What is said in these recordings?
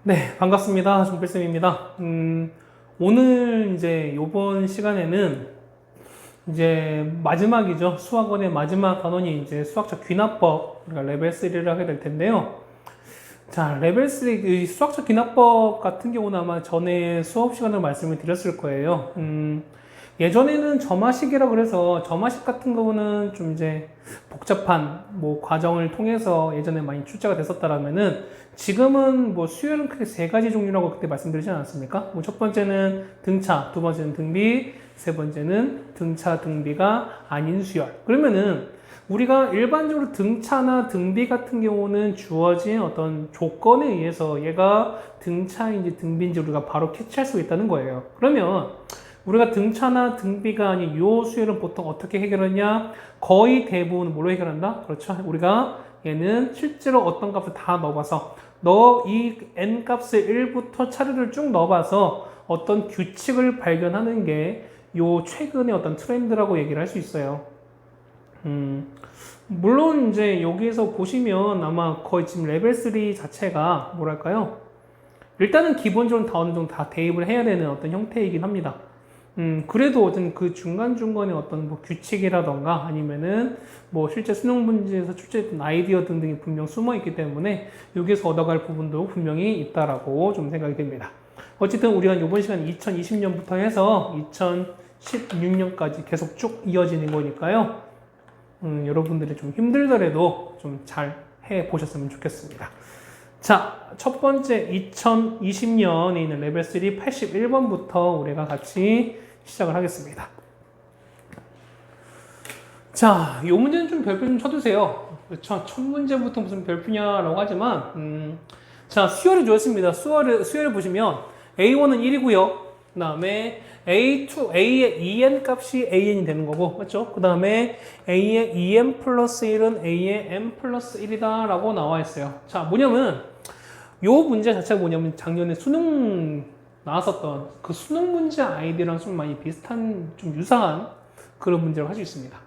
네, 반갑습니다. 정필쌤입니다. 오늘 이제 요번 시간에는 이제 마지막이죠. 수학원의 마지막 단원이 이제 수학적 귀납법, 우리가 레벨 3를 하게 될 텐데요. 자, 레벨 3, 이 수학적 귀납법 같은 경우는 아마 전에 수업 시간으로 말씀을 드렸을 거예요. 예전에는 점화식이라 그래서 점화식 같은 경우는 좀 이제 복잡한 뭐 과정을 통해서 예전에 많이 출제가 됐었다라면은 지금은 뭐 수열은 크게 세 가지 종류라고 그때 말씀드리지 않았습니까? 뭐 첫 번째는 등차, 두 번째는 등비, 세 번째는 등차, 등비가 아닌 수열. 그러면은 우리가 일반적으로 등차나 등비 같은 경우는 주어진 어떤 조건에 의해서 얘가 등차인지 등비인지 우리가 바로 캐치할 수 있다는 거예요. 그러면 우리가 등차나 등비가 아닌 요 수열은 보통 어떻게 해결하냐? 거의 대부분 뭘로 해결한다? 그렇죠. 우리가 얘는 실제로 어떤 값을 다 넣어봐서 이 n 값을 1부터 차례를 쭉 넣어봐서 어떤 규칙을 발견하는 게 요 최근의 어떤 트렌드라고 얘기를 할 수 있어요. 물론 이제 여기에서 보시면 아마 거의 지금 레벨 3 자체가 뭐랄까요? 일단은 기본적으로 다 어느 정도 다 대입을 해야 되는 어떤 형태이긴 합니다. 그래도 어떤 그 중간중간에 어떤 뭐 규칙이라던가 아니면은 뭐 실제 수능 문제에서 출제했던 아이디어 등등이 분명 숨어 있기 때문에 여기서 얻어갈 부분도 분명히 있다라고 좀 생각이 됩니다. 어쨌든 우리가 이번 시간 2020년부터 해서 2016년까지 계속 쭉 이어지는 거니까요. 여러분들이 좀 힘들더라도 좀 잘 해보셨으면 좋겠습니다. 자, 첫 번째 2020년에 있는 레벨 3 81번부터 우리가 같이 시작을 하겠습니다. 자, 이 문제는 좀 별표 좀 쳐두세요. 그렇죠? 첫 문제부터 무슨 별표냐라고 하지만, 자, 수열이 주었습니다. 수열을 보시면 A1은 1이고요. 그 다음에 A의 2n 값이 AN이 되는 거고, 맞죠? 그 다음에 A의 2n 플러스 1은 A의 n 플러스 1이다 라고 나와 있어요. 자, 뭐냐면 요 문제 자체가 뭐냐면 작년에 수능 나왔었던 그 수능 문제 아이디랑 좀 많이 비슷한, 좀 유사한 그런 문제를 할 수 있습니다.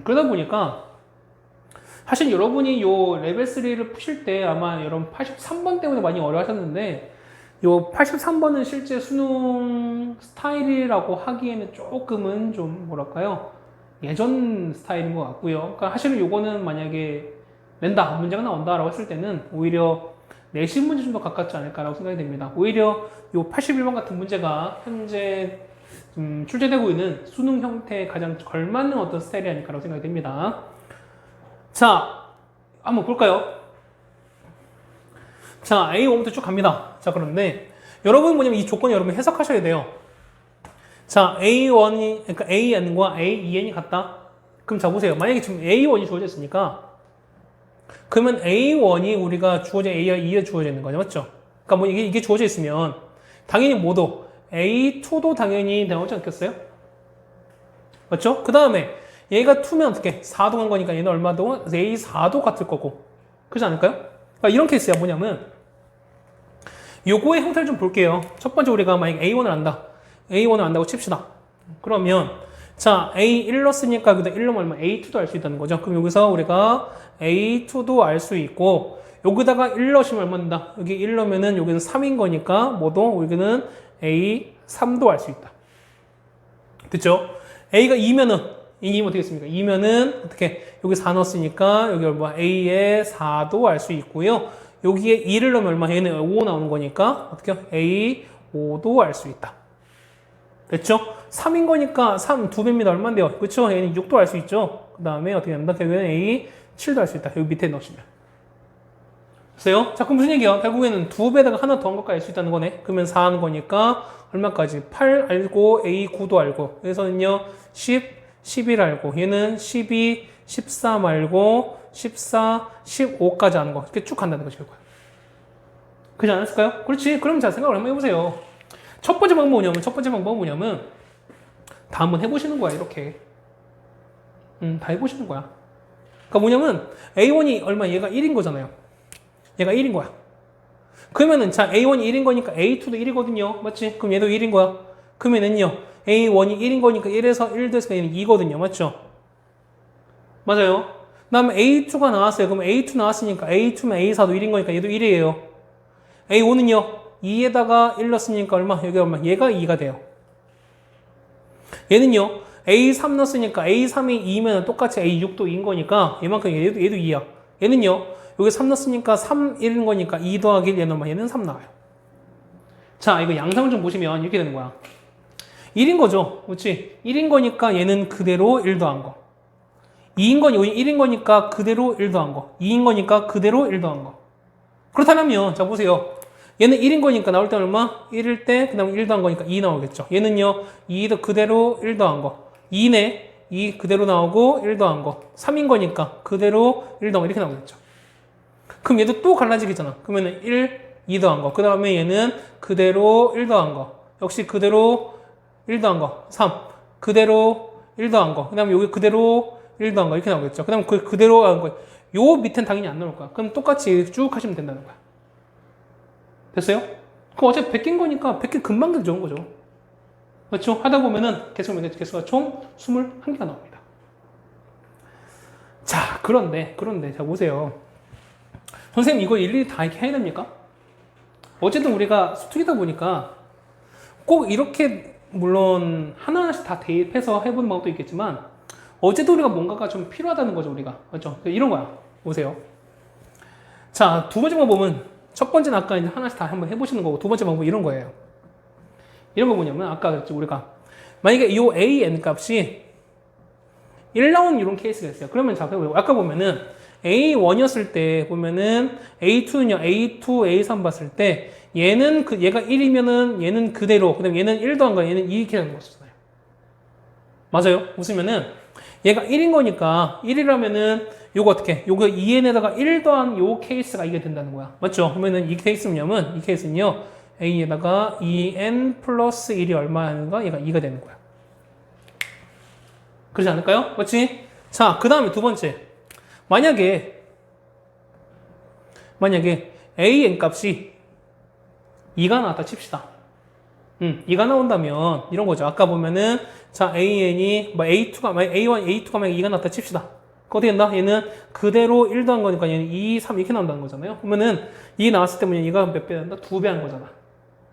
그러다 보니까 사실 여러분이 요 레벨 3를 푸실 때 아마 여러분 83번 때문에 많이 어려워하셨는데 요 83번은 실제 수능 스타일이라고 하기에는 조금은 좀 뭐랄까요, 예전 스타일인 것 같고요. 그러니까 사실은 요거는 만약에 낸다, 문제가 나온다라고 했을 때는 오히려 내신 문제 좀 더 가깝지 않을까라고 생각이 됩니다. 오히려 요 81번 같은 문제가 현재 출제되고 있는 수능 형태에 가장 걸맞는 어떤 스타일이 아닐까라고 생각이 됩니다. 자, 한번 볼까요? 자, A5부터 쭉 갑니다. 자, 그런데 여러분 뭐냐면 이 조건 여러분 해석하셔야 돼요. 자, A1이, 그러니까 AN과 AEN이 같다. 그럼 자, 보세요. 만약에 지금 A1이 주어져 있으니까 그러면 A1이 우리가 주어진 A와 E에 주어져 있는 거죠. 맞죠? 그러니까 뭐 이게 주어져 있으면 당연히 뭐도 A2도 당연히 나오지 않겠어요? 맞죠? 그 다음에 얘가 2면 어떻게? 4도 간 거니까 얘는 얼마도? A4도 같을 거고. 그렇지 않을까요? 그러니까 이런 케이스야. 뭐냐면 요거의 형태를 좀 볼게요. 첫 번째 우리가 만약 A1을 안다. A1을 안다고 칩시다. 그러면 자, A1 넣었으니까 그다음 1 넣으면 A2도 알 수 있다는 거죠. 그럼 여기서 우리가 A2도 알 수 있고 여기다가 1 넣으시면 얼마 된다? 여기 1 넣으면은 여기는 3인 거니까 뭐도 여기는 A3도 알 수 있다. 됐죠? A가 2면은 2면 어떻게 됐습니까? 2면은 어떻게? 여기 4 넣었으니까 여기 얼마? A의 4도 알 수 있고요. 여기에 2를 넣으면 얼마? 얘는 5 나오는 거니까 어떻게? A5도 알 수 있다. 됐죠? 3인 거니까 3 2배입니다. 얼마인데요? 그렇죠? 얘는 6도 알 수 있죠? 그 다음에 어떻게 된다? 결국에는 A7도 알 수 있다. 여기 밑에 넣으시면. 됐어요? 자, 그럼 무슨 얘기야? 결국에는 2배에다가 하나 더한 것까지 알 수 있다는 거네. 그러면 4 하는 거니까 얼마까지? 8 알고 A9도 알고. 그래서는요 10, 11 알고. 얘는 12, 13 알고 14, 15까지 하는 거. 이렇게 쭉 간다는 거죠. 그렇지 않았을까요? 그렇지. 그럼 자, 생각을 한번 해보세요. 첫 번째 방법은 뭐냐면 다 한번 해보시는 거야. 이렇게 다 해보시는 거야. 그러니까 뭐냐면 A1이 얼마? 얘가 1인 거잖아요. 얘가 1인 거야. 그러면은 자, A1이 1인 거니까 A2도 1이거든요. 맞지? 그럼 얘도 1인 거야. 그러면은요 A1이 1인 거니까 1에서 1 돼서 얘는 2거든요. 맞죠? 맞아요. 그 다음에 A2가 나왔어요. 그럼 A2 나왔으니까 A2면 A4도 1인 거니까 얘도 1이에요. A5는요. 2에다가 1 넣었으니까 얼마? 여기 얼마? 얘가 2가 돼요. 얘는요. A3 넣었으니까 A3이 2면 똑같이 A6도 2인 거니까 얘만큼 얘도 2야. 얘는요. 여기 3 넣었으니까 3, 1인 거니까 2 더하기 1 얘는 얼마? 얘는 3 나와요. 자, 이거 양상을 좀 보시면 이렇게 되는 거야. 1인 거죠. 그렇지? 1인 거니까 얘는 그대로 1 더한 거. 2인 거니 1인 거니까 그대로 1 더한 거. 2인 거니까 그대로 1 더한 거. 그렇다면 자 보세요. 얘는 1인 거니까 나올 때 얼마? 1일 때 그다음 1 더한 거니까 2 나오겠죠. 얘는요. 2도 그대로 1 더한 거. 2네. 2 그대로 나오고 1 더한 거. 3인 거니까 그대로 1 더한 거 이렇게 나오겠죠. 그럼 얘도 또 갈라지겠잖아. 그러면은 1, 2 더한 거. 그 다음에 얘는 그대로 1 더한 거. 역시 그대로 1 더한 거. 3. 그대로 1 더한 거. 그 다음에 여기 그대로 1 더한 거. 이렇게 나오겠죠. 그 다음에 그대로 한 거. 요 밑엔 당연히 안 나올 거야. 그럼 똑같이 쭉 하시면 된다는 거야. 됐어요? 그럼 어차피 100개인 거니까 100개 금방 가져온 거죠. 그렇죠? 하다 보면은 개수가 총 21개가 나옵니다. 자, 그런데 자 보세요. 선생님 이거 일일이 다 이렇게 해야 됩니까? 어쨌든 우리가 수특이다 보니까 꼭 이렇게 물론 하나하나씩 다 대입해서 해보는 방법도 있겠지만 어쨌든 우리가 뭔가가 좀 필요하다는 거죠, 우리가. 그렇죠? 이런 거야. 보세요. 자, 두 번째 방법은 첫 번째는 아까 이제 하나씩 다 한번 해보시는 거고 두 번째 방법은 이런 거예요. 이런 거 뭐냐면 아까 그랬죠, 우리가 만약에 이 AN 값이 1 나오는 이런 케이스가 있어요. 그러면 자, 아까 보면은 A1이었을 때 보면은 A2는요, A2, A3 봤을 때 얘는 얘가 1이면은 얘는 그대로, 그 다음에 얘는 1 더한 거, 얘는 2 이렇게 되는 거잖아요. 맞아요? 웃으면은 얘가 1인 거니까 1이라면은 요거 어떻게? 요거 2n에다가 1 더한 요 케이스가 이게 된다는 거야. 맞죠? 그러면은 이 케이스는요, 이 케이스는요, A에다가 2n 플러스 1이 얼마 하는가? 얘가 2가 되는 거야. 그렇지 않을까요? 그렇지? 자, 그 다음에 두 번째. 만약에 AN 값이 2가 나왔다 칩시다. 2가 나온다면 이런 거죠. 아까 보면은 자 AN이 뭐 A2가 A1, A2가 만약 2가 나왔다 칩시다. 그 어떻게 된다? 얘는 그대로 1 더한 거니까 얘는 2, 3 이렇게 나온다는 거잖아요. 그러면은 2 나왔을 때 뭐냐? 얘가 몇 배 된다? 2배 하는 거잖아.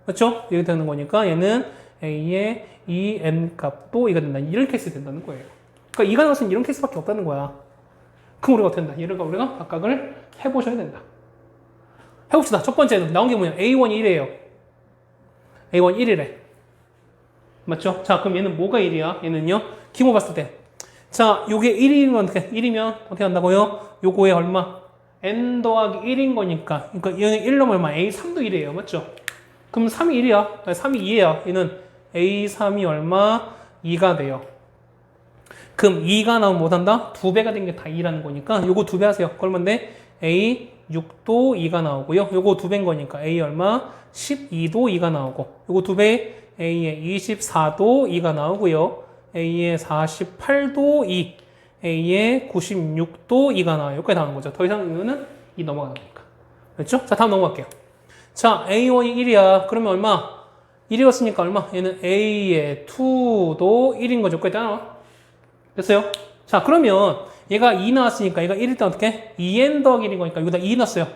그렇죠? 이렇게 되는 거니까 얘는 A의 2n 값도 2가 된다. 이런 케이스 된다는 거예요. 그러니까 2가 나왔으면 이런 케이스밖에 없다는 거야. 그럼 우리가 어떻게 된다? 얘를 우리가 각각을 해보셔야 된다. 해봅시다. 첫 번째는 나온 게 뭐냐? A1이 1이에요. A1 1이래. 맞죠? 자, 그럼 얘는 뭐가 1이야? 얘는요, 기모 봤을 때. 자, 요게 1인 건 어떻게, 1이면 어떻게 한다고요? 요거에 얼마? n 더하기 1인 거니까. 그러니까 얘는 1 넣으면 얼마? A3도 1이에요. 맞죠? 그럼 3이 1이야. 3이 2예요. 얘는 A3이 얼마? 2가 돼요. 그럼 2가 나오면 못한다? 2배가 된 게 다 2라는 거니까 요거 2배 하세요. 그러면 A6도 2가 나오고요. 요거 2배인 거니까 A 얼마? 12도 2가 나오고 요거 2배 A의 24도 2가 나오고요. A의 48도 2, A의 96도 2가 나와요. 여기까지 나오는 거죠. 더 이상 이거는 2 넘어가는 거니까. 그렇죠? 자, 다음 넘어갈게요. 자, A1이 1이야. 그러면 얼마? 1이었으니까 얼마? 얘는 A의 2도 1인 거죠. 여기까지 나와. 됐어요? 자, 그러면 얘가 2 나왔으니까 얘가 1일 때 어떻게? 2n 더하기 1인 거니까 여기다 2 넣었어요.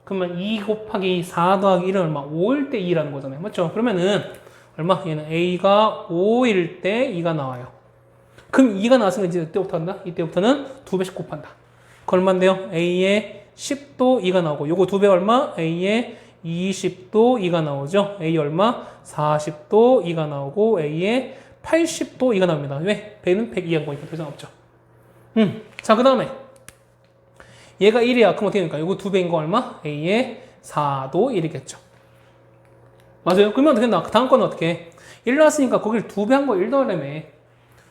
그러면 2 곱하기 4 더하기 1은 얼마? 5일 때 2라는 거잖아요. 맞죠? 그러면은 얼마? 얘는 A가 5일 때 2가 나와요. 그럼 2가 나왔으면 이제 이때부터 한다? 이때부터는 2배씩 곱한다. 그 얼마인데요? A의 10도 2가 나오고 요거 2배 얼마? A의 20도 2가 나오죠. A 얼마? 40도 2가 나오고 A의 80도 2가 나옵니다. 왜? 배는 102한 거니까 더 이상 없죠. 자, 그 다음에 얘가 1이야. 그럼 어떻게 됩니까? 요거 2배인 거 얼마? A의 4도 1이겠죠. 맞아요? 그러면 어떻게 된다? 다음 거는 어떻게 해? 1 나왔으니까 거기를 2배 한 거 1 더하려면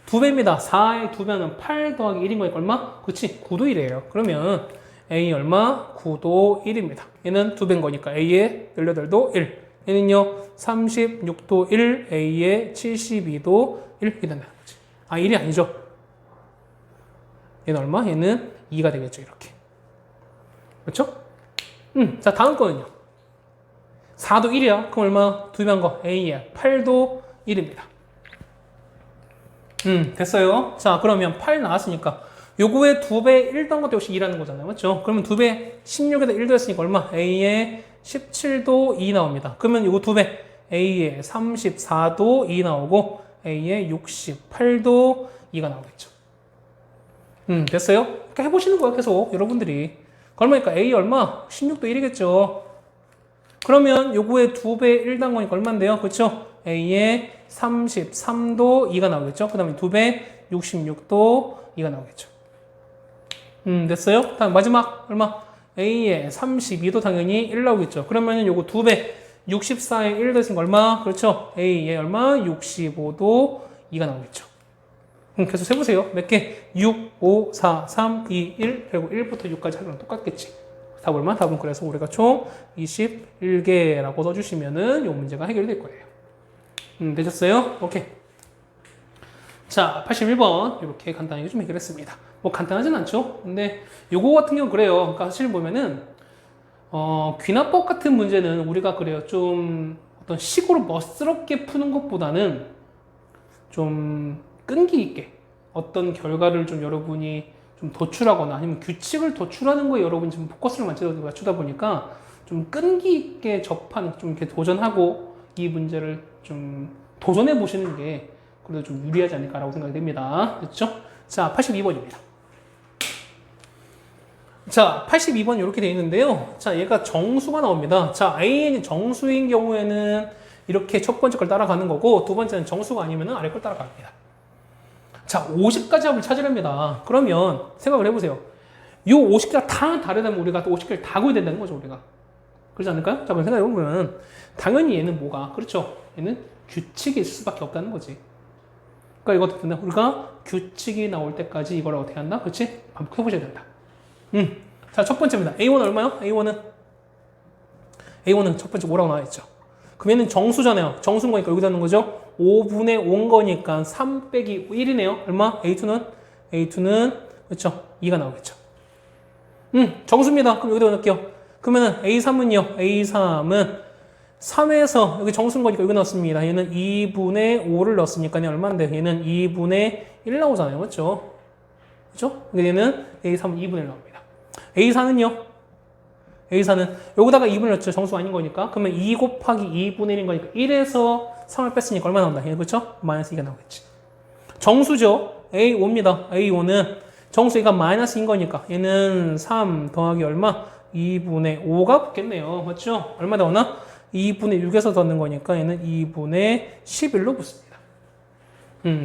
2배입니다. 4의 2배는 8 더하기 1인 거니까 얼마? 그치? 9도 1이에요. 그러면 A 얼마? 9도 1입니다. 얘는 2배인 거니까 A의 18도 1. 얘는요, 36도 1, A의 72도 1 이렇게 된다는 거지. 아, 1이 아니죠. 얘는 얼마? 얘는 2가 되겠죠, 이렇게. 그렇죠? 자, 다음 거는요. 4도 1이야. 그럼 얼마? 2배 한 거. A의 8도 1입니다. 됐어요. 자, 그러면 8 나왔으니까 요거의 2배 1 더한 것도 역시 2라는 거잖아요. 맞죠? 그러면 2배 16에다 1 더했으니까 얼마? A에 17도 2 나옵니다. 그러면 요거 2배 A에 34도 2 나오고 A에 68도 2가 나오겠죠. 됐어요? 그러니까 해보시는 거야 계속 여러분들이. 그러니까 A 얼마? 16도 1이겠죠. 그러면 요거의 2배 1 더한 거니까 얼마인데요? 그렇죠? A에 33도 2가 나오겠죠. 그 다음에 2배 66도 2가 나오겠죠. 됐어요? 다음 마지막 얼마? A에 32도 당연히 1 나오겠죠. 그러면 요거 2배 64에 1 더했으니까 얼마? 그렇죠? A에 얼마? 65도 2가 나오겠죠. 계속 세보세요. 몇 개? 6, 5, 4, 3, 2, 1 그리고 1부터 6까지 하면 똑같겠지. 답 얼마? 답은 그래서 우리가 총 21개라고 써주시면은 이 문제가 해결될 거예요. 되셨어요? 오케이. 자, 81번 이렇게 간단하게 좀 해결했습니다. 뭐 간단하진 않죠? 근데 요거 같은 경우 그래요. 그러니까 사실 보면은 귀납법 같은 문제는 우리가 그래요. 좀 어떤 식으로 멋스럽게 푸는 것보다는 좀 끈기 있게 어떤 결과를 좀 여러분이 좀 도출하거나 아니면 규칙을 도출하는 거에 여러분이 좀 포커스를 맞추다 보니까 좀 끈기 있게 접한 좀 이렇게 도전하고 이 문제를 좀 도전해 보시는 게 그래도 좀 유리하지 않을까라고 생각이 됩니다. 그렇죠? 자, 82번입니다. 자, 82번 이렇게 되어 있는데요. 자, 얘가 정수가 나옵니다. 자, AN이 정수인 경우에는 이렇게 첫 번째 걸 따라가는 거고 두 번째는 정수가 아니면 아래 걸 따라갑니다. 자, 50가지 합을 찾으랍니다. 그러면 생각을 해보세요. 이 50개가 다 다르다면 우리가 또 50개를 다 구해야 된다는 거죠, 우리가. 그렇지 않을까요? 자, 그럼 생각해보면 당연히 얘는 뭐가? 그렇죠. 얘는 규칙이 있을 수밖에 없다는 거지. 그러니까 이거 어떻게 된다? 우리가 규칙이 나올 때까지 이걸 어떻게 한다? 그렇지? 반복해보셔야 된다. 자, 첫 번째입니다. A1 얼마요? A1은 첫 번째 5라고 나와있죠. 그럼 얘는 정수잖아요. 정수인 거니까 여기다 넣는 거죠. 5분의 5인 거니까 3 빼기 1이네요. 얼마? A2는 그렇죠. 2가 나오겠죠. 정수입니다. 그럼 여기다 넣을게요. 그러면은 A3은요. A3은 3에서 여기 정수인 거니까 여기 넣었습니다. 얘는 2분의 5를 넣었으니까 얼마인데? 얘는 2분의 1 나오잖아요. 맞죠? 그렇죠? 얘는 A3은 2분의 1 나옵니다. A4는요? A4는 여기다가 2분을 넣었죠. 정수가 아닌 거니까. 그러면 2 곱하기 2분의 1인 거니까 1에서 3을 뺐으니까 얼마 나온다? 그렇죠? 마이너스 2가 나오겠지. 정수죠. A5입니다. A5는 정수 얘가 마이너스인 거니까 얘는 3 더하기 얼마? 2분의 5가 붙겠네요. 맞죠? 얼마 나오나? 2분의 6에서 넣는 거니까 얘는 2분의 11로 붙습니다.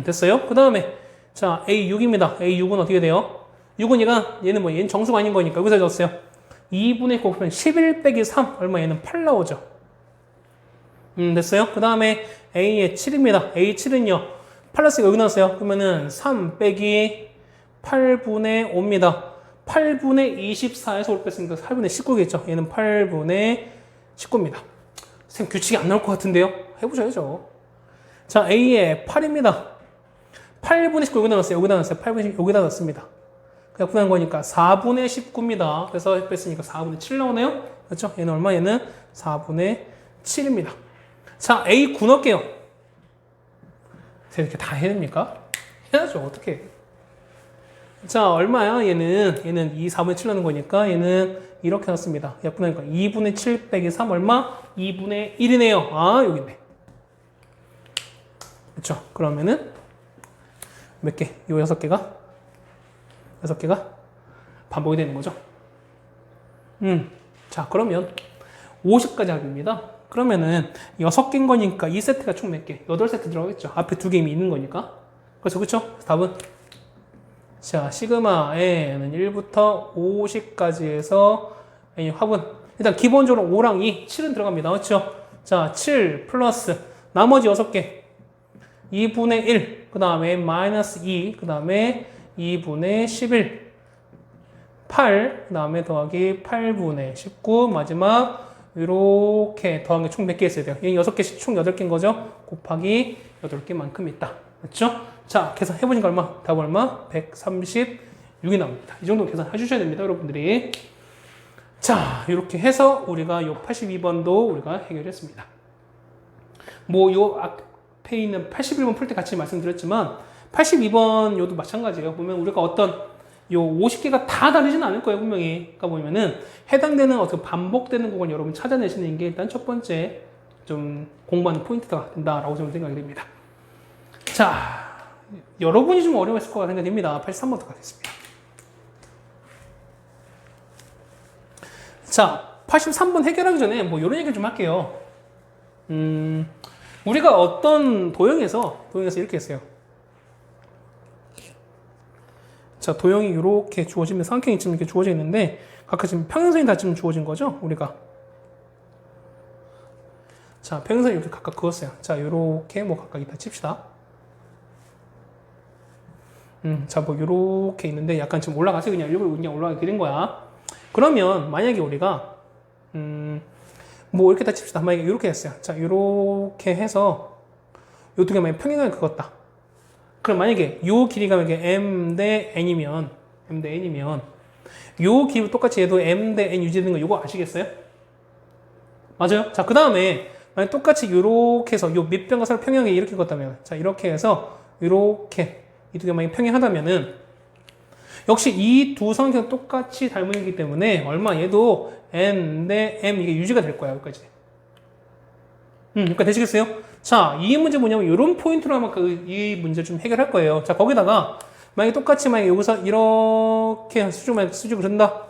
됐어요? 그 다음에 자 A6입니다. A6은 어떻게 돼요? 6은 얘는 정수가 아닌 거니까 여기서 줬어요. 2분의 9 곱하면 11 빼기 3 얼마? 얘는 8 나오죠. 됐어요? 그 다음에 A의 7입니다. A7은요 8+가 여기 나왔어요. 그러면은 3 빼기 8분의 5입니다. 8분의 24에서 5 뺐으니까 8분의 19겠죠. 얘는 8분의 19입니다. 선생님 규칙이 안 나올 것 같은데요? 해보셔야죠. 자, A의 8입니다. 8분의 19 여기다 넣었어요. 여기다 넣었어요. 8분의 19 여기다 넣었습니다. 그냥 구한 거니까 4분의 19입니다. 그래서 뺐으니까 4분의 7 나오네요. 그렇죠? 얘는 얼마? 얘는 4분의 7입니다. 자, A9 넣을게요. 제가 이렇게 다 해야 됩니까? 해야죠. 어떻게? 자, 얼마야? 얘는 4분의 7 넣는 거니까 얘는 이렇게 넣습니다. 약분하니까 2분의 7 빼기 3 얼마? 2분의 1이네요. 아, 여기 있네. 그렇죠? 그러면은 몇 개? 요 6개가? 6개가 반복이 되는 거죠. 자, 그러면 50가지 합입니다. 그러면은 6개인 거니까 이 세트가 총 몇 개? 8세트 들어가겠죠. 앞에 2개 이미 있는 거니까. 그렇죠, 그렇죠? 답은 자, 시그마 N은 1부터 50까지 해서 N의 합은 일단 기본적으로 5랑 2, 7은 들어갑니다. 그렇죠? 자, 7 플러스 나머지 6개 2분의 1, 그 다음에 마이너스 2, 그 다음에 2분의 11, 8, 그 다음에 더하기 8분의 19, 마지막 이렇게 더한 게 총 몇 개 있어야 돼요? 얘 6개씩 총 8개인 거죠? 곱하기 8개만큼 있다. 그렇죠? 자, 계산해보니까 얼마? 답 얼마? 136이 나옵니다. 이 정도 계산해 주셔야 됩니다, 여러분들이. 자, 이렇게 해서 우리가 요 82번도 우리가 해결했습니다. 뭐 요 앞에 있는 81번 풀 때 같이 말씀드렸지만 82번 요도 마찬가지예요. 보면 우리가 어떤 요 50개가 다 다르지는 않을 거예요, 분명히. 그러니까 보면은 해당되는 어떻게 반복되는 부분 여러분 찾아내시는 게 일단 첫 번째 좀 공부하는 포인트가 된다라고 저는 생각이 됩니다. 자, 여러분이 좀 어려웠을 거라 생각이 됩니다. 83번부터 가겠습니다. 자, 83번 해결하기 전에 뭐 이런 얘기 좀 할게요. 우리가 어떤 도형에서 이렇게 했어요. 자, 도형이 이렇게 주어지면 삼각형이 지금 이렇게 주어져 있는데 각각 지금 평행선이 다 지금 주어진 거죠, 우리가. 자, 평행선이 이렇게 각각 그었어요. 자, 이렇게 뭐 각각 이따 칩시다. 자, 뭐 이렇게 있는데 약간 지금 올라가서 그냥 일부러 그냥 올라가게 된 거야. 그러면 만약에 우리가 뭐 이렇게 다 칩시다. 만약에 이렇게 했어요. 자, 이렇게 해서 요 두 개 만약에 평행을 그었다. 그럼 만약에 요 길이가 만약에 m 대 n이면 요 길이 똑같이 얘도 m 대 n 유지되는 거 요거 아시겠어요? 맞아요? 자, 그 다음에 만약 똑같이 요렇게 해서 요 밑변과 서로 평행하게 이렇게 그었다면, 자, 이렇게 해서 요렇게 이 두 개 만약에 평행하다면은 역시 이 두 삼각형 똑같이 닮은 이기 때문에 얼마 얘도 n 대 m 이게 유지가 될 거야, 여기까지. 여기까지 되시겠어요? 자, 이 문제 뭐냐면 이런 포인트로 아마 이 문제 좀 해결할 거예요. 자, 거기다가 만약에 똑같이 만약에 여기서 이렇게 수직을 그린다.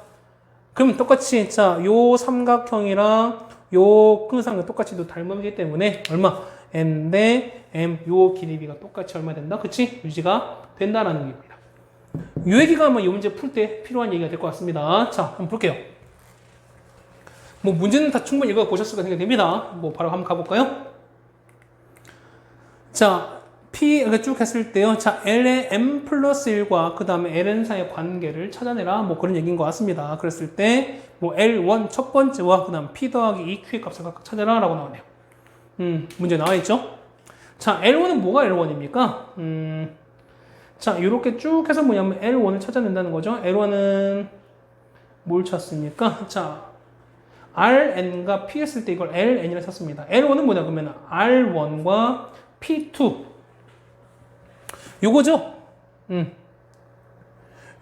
그럼 똑같이 자, 요 삼각형이랑 요 큰 삼각형 똑같이 또 닮은이기 때문에 얼마 n 대 m 요 길이가 똑같이 얼마 된다? 그치? 유지가 된다라는 얘기입니다. 이 얘기가 아마 이 문제 풀 때 필요한 얘기가 될 것 같습니다. 자, 한번 볼게요. 뭐 문제는 다 충분히 읽어보셨을 거 생각됩니다. 뭐 바로 한번 가볼까요? 자, P 이렇게 쭉 했을 때요. 자, L의 M 플러스 1과 그 다음에 Ln 사이의 관계를 찾아내라. 뭐 그런 얘기인 것 같습니다. 그랬을 때 뭐 L1 첫 번째와 그 다음 P 더하기 EQ의 값을 각각 찾아라 라고 나오네요. 문제 나와 있죠? 자, L1은 뭐가 L1입니까? 자, 이렇게 쭉 해서 뭐냐면 L1을 찾아낸다는 거죠. L1은 뭘 찾습니까? 자, Rn과 P 했을 때 이걸 Ln이라 쳤습니다. L1은 뭐냐 그러면 R1과 P2 요거죠?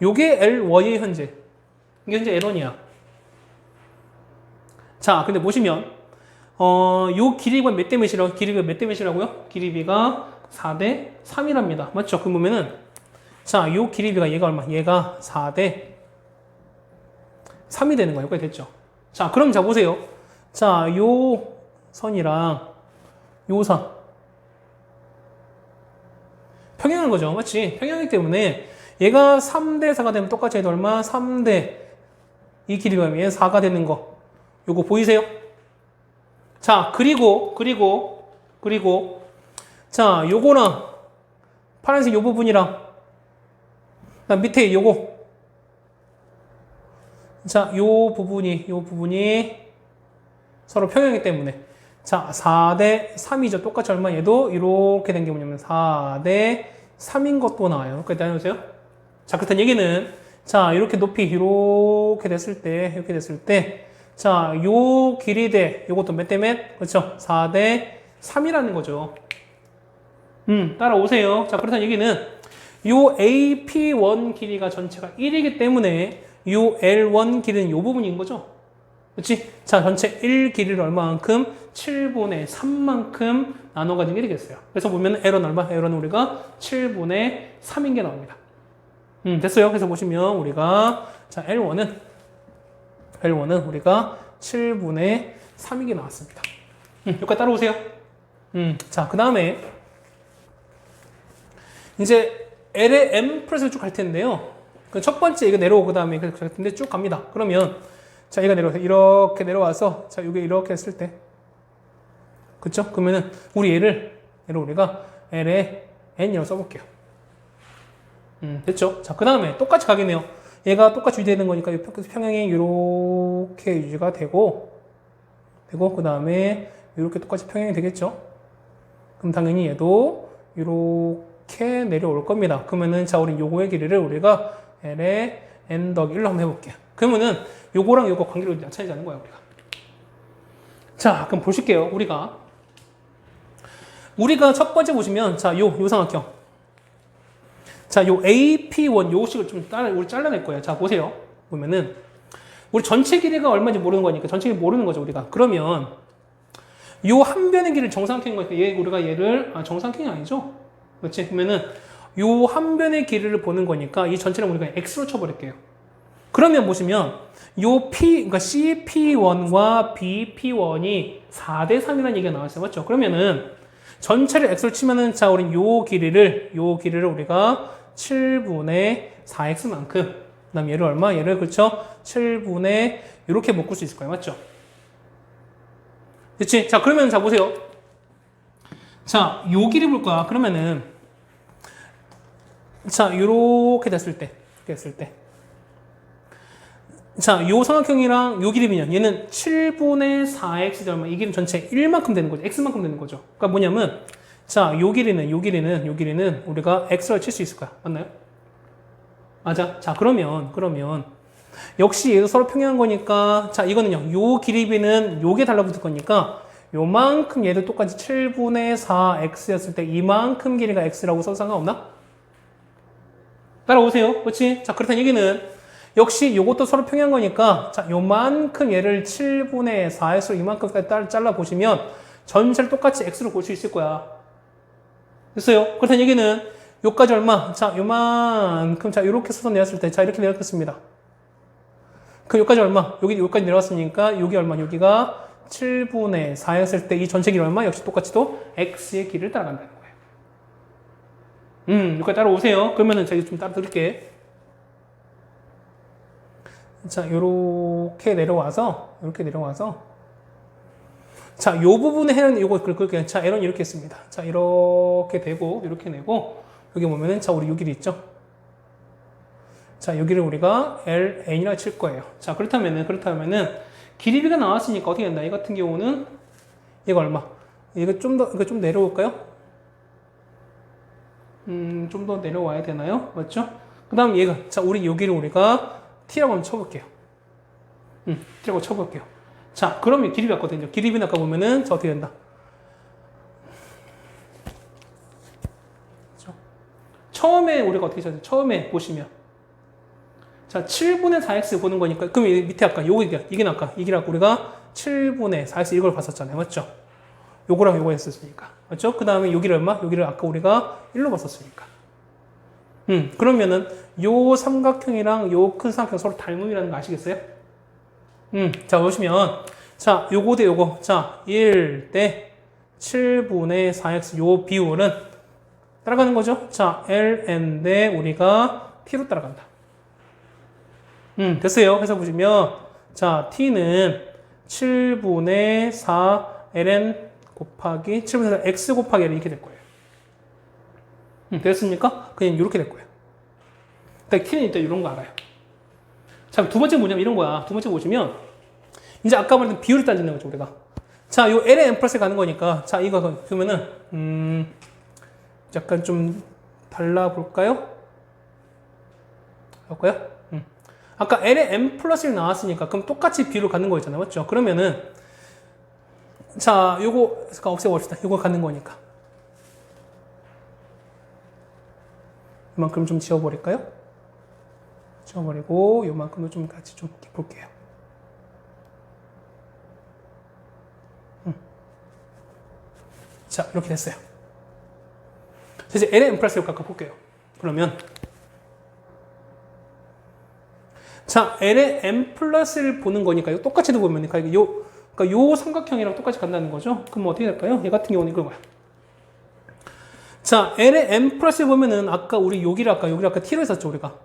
요게 Ly의 현재. 이게 현재 L1이야. 자, 근데 보시면 요 길이가 몇 대 몇이라고? 길이가 몇 대 몇이라고요? 길이비가 4대 3이랍니다. 맞죠? 그럼 보면은 자, 요 길이비가 얘가 얼마? 얘가 4대 3이 되는 거예요. 여기까지 됐죠? 자, 그럼 자 보세요. 자, 요 선이랑 요 선 평행한 거죠. 맞지? 평행하기 때문에 얘가 3대 4가 되면 똑같이 해도 얼마? 3대 이 길이가 얘 4가 되는 거. 요거 보이세요? 자, 그리고 자, 요거랑 파란색 요 부분이랑 그다음 밑에 요거 자, 요 부분이 서로 평행이기 때문에 자, 4대 3이죠. 똑같이 얼마? 얘도 이렇게 된 게 뭐냐면 4대 3인 것도 나와요. 그때 다녀오세요. 자, 그렇다는 얘기는 자, 이렇게 높이 이렇게 됐을 때 자, 요 길이 대 요것도 몇 대 몇? 그렇죠? 4대 3이라는 거죠. 따라오세요. 자, 그렇다는 얘기는 요 AP1 길이가 전체가 1이기 때문에 요 L1 길이는 요 부분인 거죠. 그렇지? 자, 전체 1 길이를 얼마만큼? 7분의 3만큼 나눠 가진 게 되겠어요. 그래서 보면 L은 얼마? L은 우리가 7분의 3인 게 나옵니다. 됐어요. 그래서 보시면 우리가 자, L1은 우리가 7분의 3인 게 나왔습니다. 여기까지 따라오세요. 자, 그 다음에 이제 L의 M 플러스를 쭉 갈 텐데요. 첫 번째 이거 내려오고 그 다음에 갈 텐데 쭉 갑니다. 그러면 자, 얘가 내려와서 이렇게 내려와서 자, 이게 이렇게 했을 때 그쵸? 그러면은 우리 얘를 우리가 L의 N이라고 써볼게요. 됐죠? 자, 그 다음에 똑같이 가겠네요. 얘가 똑같이 유지되는 거니까 이 평행이 이렇게 유지가 되고 그 다음에 이렇게 똑같이 평행이 되겠죠? 그럼 당연히 얘도 이렇게 내려올 겁니다. 그러면은 자, 우리 요거의 길이를 우리가 L의 N 더하기 1로 한번 해볼게요. 그러면은 요거랑 요거 관계를 나타내자는 거야, 우리가. 자, 그럼 보실게요. 우리가 첫 번째 보시면 자, 요 삼각형. 자, 요 AP1 요식을 좀 우리 잘라낼 거예요. 자, 보세요. 보면은 우리 전체 길이가 얼마인지 모르는 거니까 전체 길이 모르는 거죠, 우리가. 그러면 요 한 변의 길이를 정사각형인 거니까 우리가 얘를 정사각형이 아니죠? 그렇지? 그러면은 요 한 변의 길이를 보는 거니까 이 전체를 우리가 x로 쳐버릴게요. 그러면 보시면 요 그러니까 CP1과 BP1이 4대 3이라는 얘기가 나왔어요. 맞죠? 그러면은 전체를 x로 치면은 자, 우린 요 길이를 우리가 7분의 4x만큼 그다음 얘를 얼마? 얘를 그렇죠? 7분의 이렇게 묶을 수 있을 거예요. 맞죠? 그렇지? 자, 그러면 자 보세요. 자, 요 길이 볼 거야. 그러면은 자, 요렇게 됐을 때. 자, 요 삼각형이랑 요 길이면 얘는 7분의 4x 얼마? 이 길이 전체 1만큼 되는 거죠. x만큼 되는 거죠. 그러니까 뭐냐면 자, 요 길이는 우리가 x를 칠 수 있을 거야. 맞나요? 맞아. 자, 그러면 역시 얘도 서로 평행한 거니까 자, 이거는요. 요 길이비는 요게 달라붙을 거니까 요만큼 얘도 똑같이 7분의 4x였을 때 이만큼 길이가 x라고 써도 상관없나? 따라오세요. 그렇지? 자, 그렇다는 얘기는 역시 요것도 서로 평행한 거니까 자, 요만큼 얘를 7분의 4x로 이만큼까지 잘라보시면 전체를 똑같이 x로 볼 수 있을 거야. 됐어요? 그렇다는 얘기는 요까지 얼마? 자, 요만큼 자, 요렇게 써서 내렸을 때 자, 이렇게 내렸겠습니다. 그 요까지 얼마? 여기까지 내려왔으니까 여기 얼마? 여기가 7분의 4였을 때 이 전체 길이 얼마? 역시 똑같이 또 x의 길을 따라간다는 거예요. 여기까지 따라오세요. 그러면은 제가 좀 따라 드릴게. 자, 요렇게 내려와서 자, 요 부분에 해는 요거 그럴게요. 자, L은 이렇게 했습니다. 자, 이렇게 되고 이렇게 내고 여기 보면은 자, 우리 요 길이 있죠. 자, 여기를 우리가 LN이라고 칠 거예요. 자, 그렇다면은 길이비가 나왔으니까 어떻게 된다? 이 같은 경우는 얘가 얼마? 이거 좀 내려올까요? 좀 더 내려와야 되나요? 맞죠? 그 다음 얘가 자, 우리 여기를 우리가 T라고 한번 쳐볼게요. T라고 쳐볼게요. 자, 그러면 길이비 같거든요. 길이비는 아까 보면은 자, 어떻게 된다? 그렇죠? 처음에 우리가 어떻게 쳤죠? 처음에 보시면 자, 7분의 4x 보는 거니까 그럼 밑에 아까 이게 아까 이기라고 우리가 7분의 4x 이걸 봤었잖아요. 맞죠? 요거랑 요거 했었으니까. 맞죠? 그 다음에 여기를 얼마? 여기를 아까 우리가 1로 봤었으니까. 그러면은 요 삼각형이랑 요 큰 삼각형 서로 닮음이라는 거 아시겠어요? 자, 보시면 자, 요거 대 요거. 자, 1 대 7분의 4x 요 비율은 따라가는 거죠? 자, ln 대 우리가 t로 따라간다. 됐어요. 해서 보시면 자, t는 7분의 4 ln 곱하기 7분의 4 x 곱하기 l 이렇게 될 거예요. 됐습니까? 그냥 이렇게 될 거예요. t는 일단 이런 거 알아요. 자, 두 번째 뭐냐면 이런 거야. 두 번째 보시면 이제 아까 말했던 비율을 따지는 거죠, 우리가. 자, 요 ln n 플러스에 가는 거니까 자, 이거 그러면은 약간 좀 달라볼까요? 볼까요? 아까 ln n 플러스를 나왔으니까 그럼 똑같이 비율을 갖는 거였잖아요. 맞죠? 그러면은 자, 요거 없애봅시다. 요거 갖는 거니까. 이만큼 좀 지워버릴까요? 지워버리고 요만큼도 좀 같이 좀 볼게요. 자, 이렇게 됐어요. 이제 ln n 플러스를 갖고 볼게요. 그러면 자, ln n 플러스를 보는 거니까 이거 똑같이 보면 그러니까 요 삼각형이랑 똑같이 간다는 거죠. 그럼 어떻게 될까요? 얘 같은 경우는 이거야. 자, ln n 플러스 보면은 아까 우리 여기를 아까 t로 했었죠, 우리가.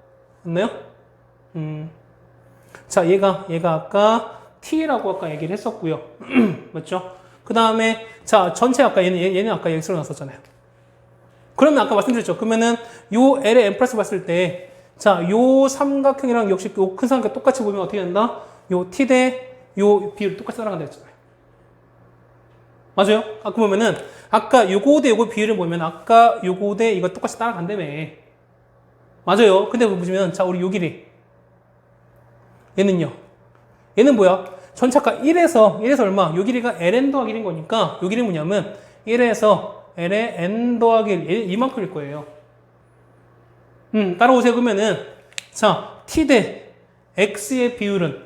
맞나요? 자, 얘가 아까 t라고 아까 얘기를 했었고요. 맞죠? 그 다음에 자, 전체 아까 얘는 아까 x로 놨었잖아요. 그러면 아까 말씀드렸죠. 그러면은 요 ln n 플러스 봤을 때 자, 요 삼각형이랑 역시 요 큰 삼각형 똑같이 보면 어떻게 된다? 요 t 대 요 비율 똑같이 따라간다 했잖아요. 맞아요? 아까 보면은 아까 요거 대 요거 비율을 보면 아까 요거 대 이거 똑같이 따라간다며. 맞아요. 근데 보시면 자, 우리 요 길이 얘는요. 얘는 뭐야? 전체 아까 1에서 얼마? 요 길이가 ln 더하기 1인 거니까 요 길이 뭐냐면 1에서 ln 더하기 1 이만큼일 거예요. 따라오세요. 그러면은 자 t 대 x의 비율은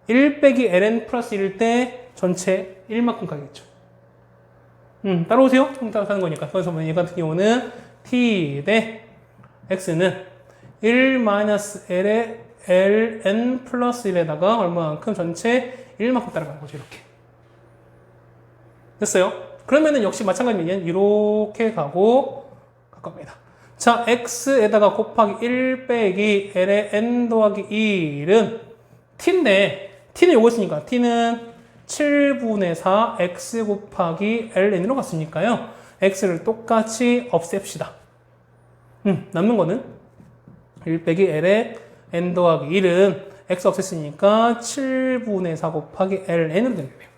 1 빼기 ln 플러스 1일 때 전체 1만큼 가겠죠. 따라오세요. 좀 따라가는 거니까. 그래서 얘 같은 경우는 t 대 x는 1 마이너스 l의 ln 플러스 1에다가 얼마만큼 전체 1만큼 따라가는 거죠. 이렇게. 됐어요? 그러면은 역시 마찬가지면 이렇게 가고 갈 겁니다. 자, x에다가 곱하기 1 빼기 l의 n 더하기 1은 t인데 t는 요거 있으니까 t는 7분의 4 x 곱하기 ln으로 갔으니까요. x를 똑같이 없앱시다. 남는 거는 1 빼기 l의 n 더하기 1은 x 없앴으니까 7분의 4 곱하기 ln으로 되겠네요.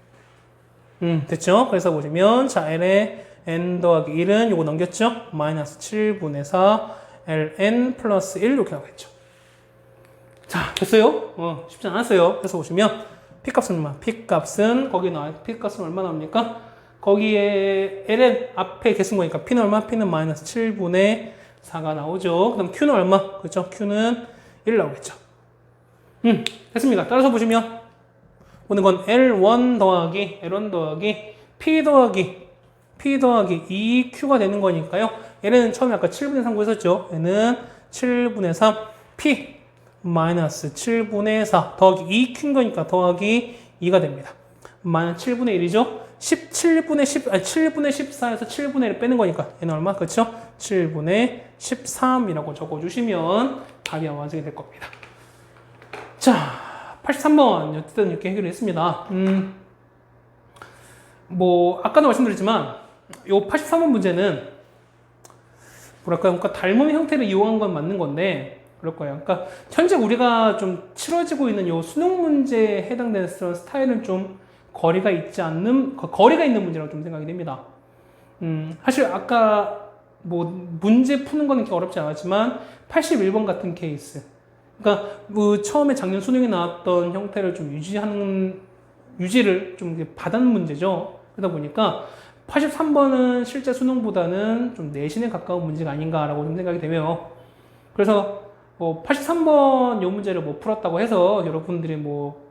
됐죠? 그래서 보시면 자 l의 n 더하기 1은 요거 넘겼죠? 마이너스 7분의 4 ln 플러스 1 이렇게 나오겠죠. 자 됐어요? 쉽지 않았어요. 그래서 보시면 p값은 얼마? p값은 거기 나와요. p값은 얼마 나옵니까? 거기에 ln 앞에 계신 거니까 p는 얼마? p는 마이너스 7분의 4가 나오죠. 그다음 q는 얼마? 그렇죠? q는 1 나오겠죠. 됐습니다. 따라서 보시면 오는 건 L1 더하기 P 더하기 2Q가 되는 거니까요. 얘는 처음에 아까 7분의 3 구했었죠. 얘는 7분의 3 P 마이너스 7분의 4 더하기 2Q인 거니까 더하기 2가 됩니다. 마이너스 7분의 1이죠. 7분의 14에서 7분의 1을 빼는 거니까 얘는 얼마? 그렇죠? 7분의 13이라고 적어주시면 답이 완성이 될 겁니다. 자, 83번 어쨌든 이렇게 해결을 했습니다. 뭐 아까도 말씀드렸지만 요 83번 문제는 뭐랄까요? 그러니까 닮은 형태를 이용한 건 맞는 건데 그럴 거예요. 그러니까 현재 우리가 좀 치러지고 있는 요 수능 문제에 해당되는 그런 스타일은 좀 거리가 있는 문제라고 좀 생각이 됩니다. 사실 아까 뭐 문제 푸는 거는 그렇게 어렵지 않았지만 81번 같은 케이스. 그러니까 뭐 처음에 작년 수능에 나왔던 형태를 좀 유지를 좀 받은 문제죠. 그러다 보니까 83번은 실제 수능보다는 좀 내신에 가까운 문제가 아닌가라고 좀 생각이 되네요. 그래서 83번 요 문제를 못 풀었다고 해서 여러분들이 뭐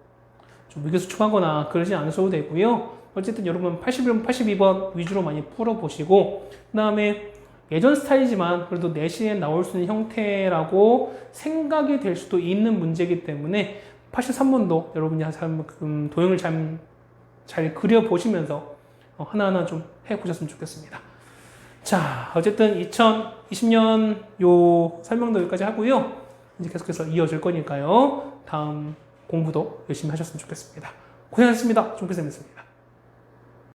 좀 의기소침하거나 그러지 않으셔도 되고요. 어쨌든 여러분 81번, 82번 위주로 많이 풀어보시고 그 다음에 예전 스타일이지만 그래도 내신에 나올 수 있는 형태라고 생각이 될 수도 있는 문제이기 때문에 83번도 여러분이 도형을 잘 그려보시면서 하나하나 좀 해보셨으면 좋겠습니다. 자, 어쨌든 2020년 요 설명도 여기까지 하고요. 이제 계속해서 이어질 거니까요. 다음 공부도 열심히 하셨으면 좋겠습니다. 고생하셨습니다. 종필쌤이었습니다.